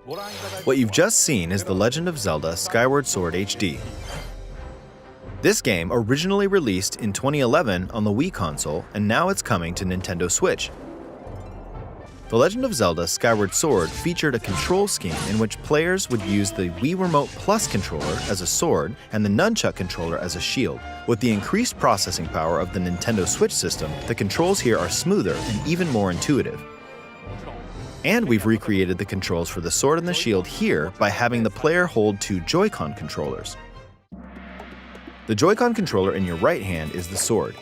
What you've just seen is The Legend of Zelda Skyward Sword HD. This game originally released in 2011 on the Wii console, and now it's coming to Nintendo Switch. The Legend of Zelda Skyward Sword featured a control scheme in which players would use the Wii Remote Plus controller as a sword and the Nunchuck controller as a shield. With the increased processing power of the Nintendo Switch system, the controls here are smoother and even more intuitive. And we've recreated the controls for the sword and the shield here by having the player hold two Joy-Con controllers. The Joy-Con controller in your right hand is the sword.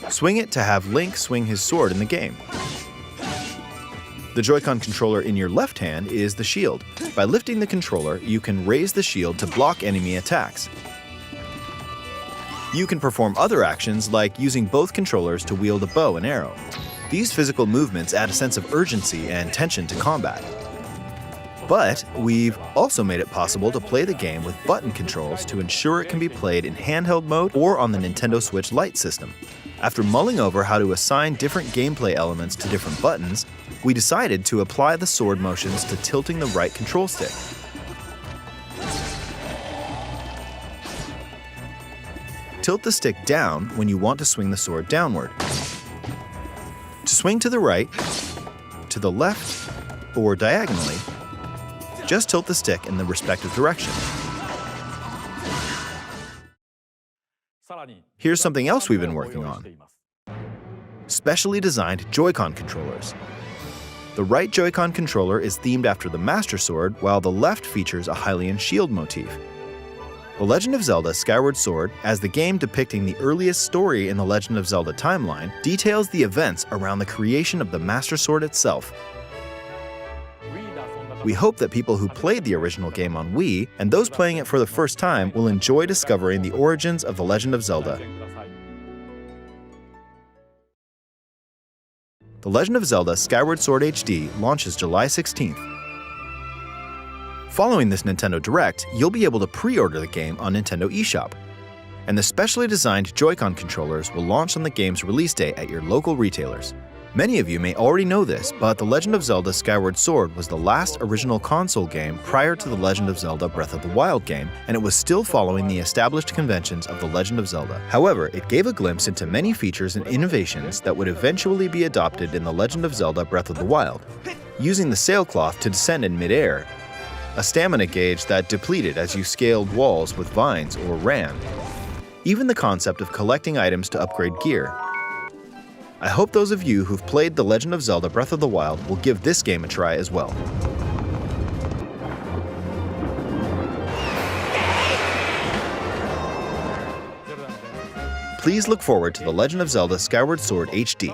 Swing it to have Link swing his sword in the game. The Joy-Con controller in your left hand is the shield. By lifting the controller, you can raise the shield to block enemy attacks. You can perform other actions like using both controllers to wield a bow and arrow. These physical movements add a sense of urgency and tension to combat. But we've also made it possible to play the game with button controls to ensure it can be played in handheld mode or on the Nintendo Switch Lite system. After mulling over how to assign different gameplay elements to different buttons, we decided to apply the sword motions to tilting the right control stick. Tilt the stick down when you want to swing the sword downward. To swing to the right, to the left, or diagonally, just tilt the stick in the respective direction. Here's something else we've been working on. Specially designed Joy-Con controllers. The right Joy-Con controller is themed after the Master Sword, while the left features a Hylian shield motif. The Legend of Zelda Skyward Sword, as the game depicting the earliest story in the Legend of Zelda timeline, details the events around the creation of the Master Sword itself. We hope that people who played the original game on Wii, and those playing it for the first time, will enjoy discovering the origins of The Legend of Zelda. The Legend of Zelda Skyward Sword HD launches July 16th. Following this Nintendo Direct, you'll be able to pre-order the game on Nintendo eShop. And the specially designed Joy-Con controllers will launch on the game's release day at your local retailers. Many of you may already know this, but The Legend of Zelda Skyward Sword was the last original console game prior to The Legend of Zelda Breath of the Wild game, and it was still following the established conventions of The Legend of Zelda. However, it gave a glimpse into many features and innovations that would eventually be adopted in The Legend of Zelda Breath of the Wild. Using the sailcloth to descend in midair, a stamina gauge that depleted as you scaled walls with vines or ran, even the concept of collecting items to upgrade gear. I hope those of you who've played The Legend of Zelda Breath of the Wild will give this game a try as well. Please look forward to The Legend of Zelda Skyward Sword HD.